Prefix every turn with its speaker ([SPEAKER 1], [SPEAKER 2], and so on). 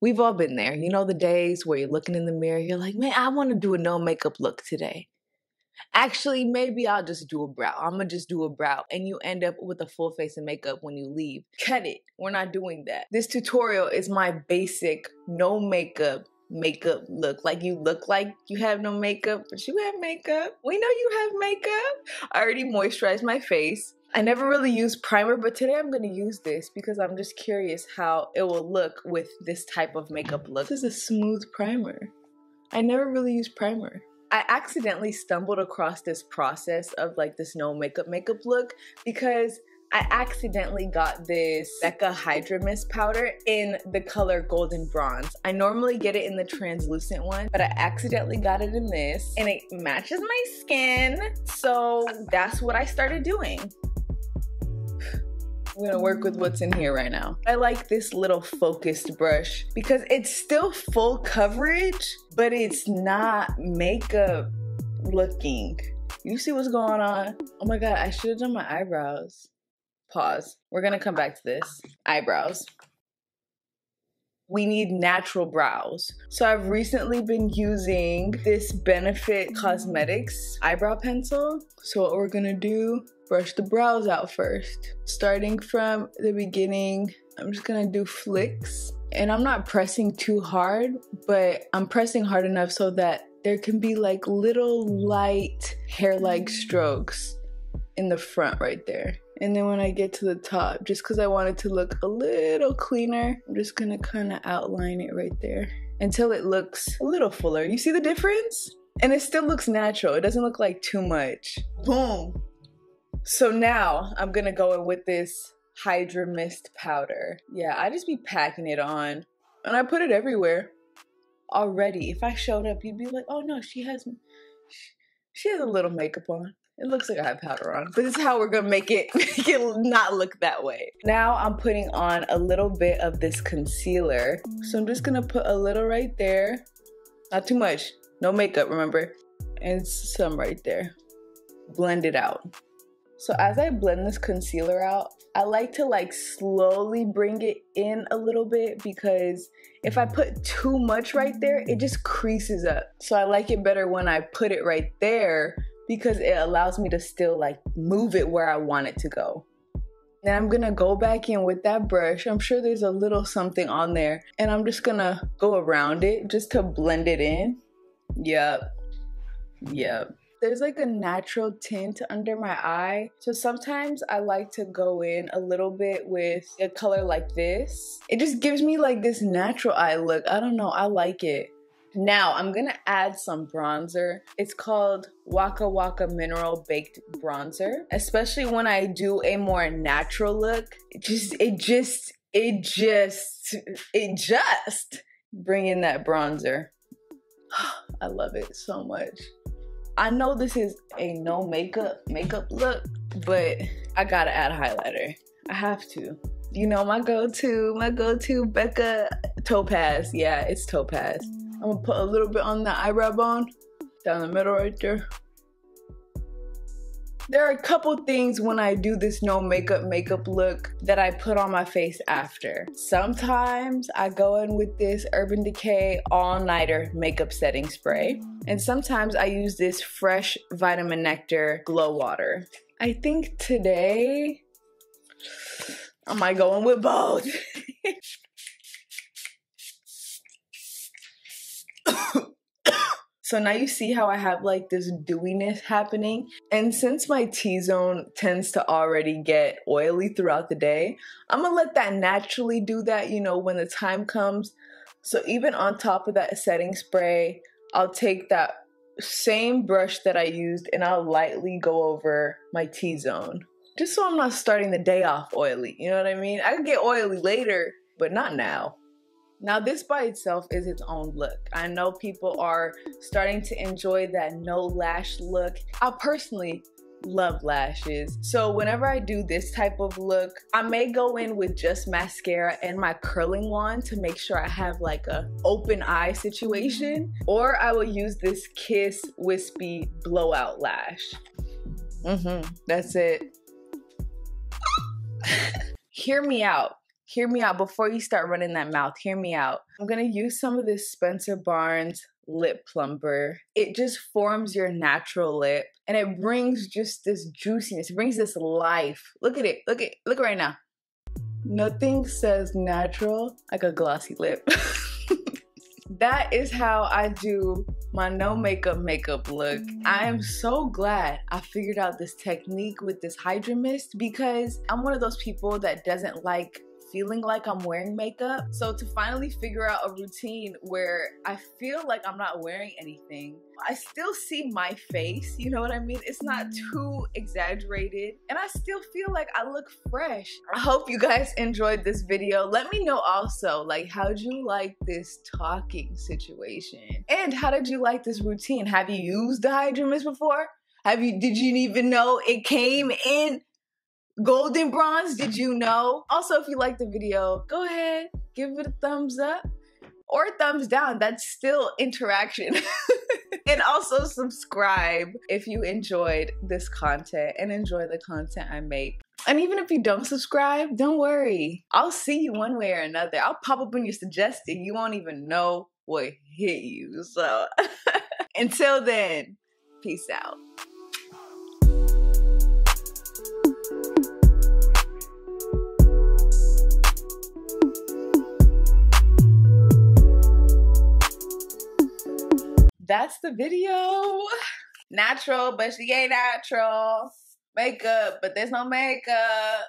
[SPEAKER 1] We've all been there. You know the days where you're looking in the mirror, you're like, man, I want to do a no makeup look today. Actually, maybe I'll just do a brow. I'm gonna just do a brow. And you end up with a full face of makeup when you leave. Cut it. We're not doing that. This tutorial is my basic no makeup look. Like you look like you have no makeup, but you have makeup. We know you have makeup. I already moisturized my face. I never really use primer, but today I'm gonna use this because I'm just curious how it will look with this type of makeup look. This is a smooth primer. I never really use primer. I accidentally stumbled across this process of like this no makeup look because I accidentally got this Becca Hydra-Mist powder in the color Golden Bronze. I normally get it in the translucent one, but I accidentally got it in this and it matches my skin. So that's what I started doing. I'm gonna work with what's in here right now. I like this little focused brush because it's still full coverage, but it's not makeup looking. You see what's going on? Oh my God, I should have done my eyebrows. Pause. We're gonna come back to this. Eyebrows. We need natural brows. So I've recently been using this Benefit Cosmetics eyebrow pencil. So what we're gonna do, brush the brows out first. Starting from the beginning, I'm just gonna do flicks. And I'm not pressing too hard, but I'm pressing hard enough so that there can be like little light hair-like strokes in the front right there. And then when I get to the top, just because I want it to look a little cleaner, I'm just gonna kind of outline it right there until it looks a little fuller. You see the difference? And it still looks natural. It doesn't look like too much. Boom. So now I'm gonna go in with this Hydra-Mist powder. Yeah, I just be packing it on and I put it everywhere already. If I showed up, you'd be like, oh no, she has a little makeup on. It looks like I have powder on, but this is how we're gonna make it not look that way. Now I'm putting on a little bit of this concealer. So I'm just gonna put a little right there. Not too much, no makeup, remember? And some right there. Blend it out. So as I blend this concealer out, I like to like slowly bring it in a little bit because if I put too much right there, it just creases up. So I like it better when I put it right there because it allows me to still like move it where I want it to go. Then I'm gonna go back in with that brush. I'm sure there's a little something on there and I'm just gonna go around it just to blend it in. Yep. There's like a natural tint under my eye. So sometimes I like to go in a little bit with a color like this. It just gives me like this natural eye look. I don't know, I like it. Now I'm gonna add some bronzer. It's called Waka Waka Mineral Baked Bronzer. Especially when I do a more natural look, it just bring in that bronzer. I love it so much. I know this is a no makeup look, but I gotta add a highlighter. I have to. You know, my go-to Becca Topaz. Yeah, it's Topaz. I'm gonna put a little bit on the eyebrow bone, down the middle right there. There are a couple things when I do this no makeup look that I put on my face after. Sometimes I go in with this Urban Decay All-Nighter Makeup Setting Spray. And sometimes I use this Fresh Vitamin Nectar Glow Water. I think today, I might go in with both. So now you see how I have like this dewiness happening. And since my T-zone tends to already get oily throughout the day, I'm gonna let that naturally do that, you know, when the time comes. So even on top of that setting spray, I'll take that same brush that I used and I'll lightly go over my T-zone. Just so I'm not starting the day off oily, you know what I mean? I can get oily later, but not now. Now this by itself is its own look. I know people are starting to enjoy that no lash look. I personally love lashes. So whenever I do this type of look, I may go in with just mascara and my curling wand to make sure I have like a open eye situation. Or I will use this Kiss Wispy Blowout Lash. That's it. Hear me out. hear me out before you start running that mouth. Hear me out. I'm gonna use some of this Spencer Barnes lip plumper. It just forms your natural lip and it brings just this juiciness. It brings this life. Look at it. Look right now. Nothing says natural like a glossy lip. That is how I do my no makeup look. I am so glad I figured out this technique with this Hydra-Mist because I'm one of those people that doesn't like feeling like I'm wearing makeup. So to finally figure out a routine where I feel like I'm not wearing anything, I still see my face, you know what I mean? It's not too exaggerated and I still feel like I look fresh. I hope you guys enjoyed this video. Let me know also, like, how'd you like this talking situation? And how did you like this routine? Have you used the Hydra-Mist before? Did you even know it came in golden bronze? Did you know? Also, if you liked the video, go ahead, give it a thumbs up or a thumbs down. That's still interaction. And also subscribe if you enjoyed this content and enjoy the content I make. And even if you don't subscribe, don't worry. I'll see you one way or another. I'll pop up when you're suggested. You won't even know what hit you. So until then, peace out. That's the video. Natural, but she ain't natural. Makeup, but there's no makeup.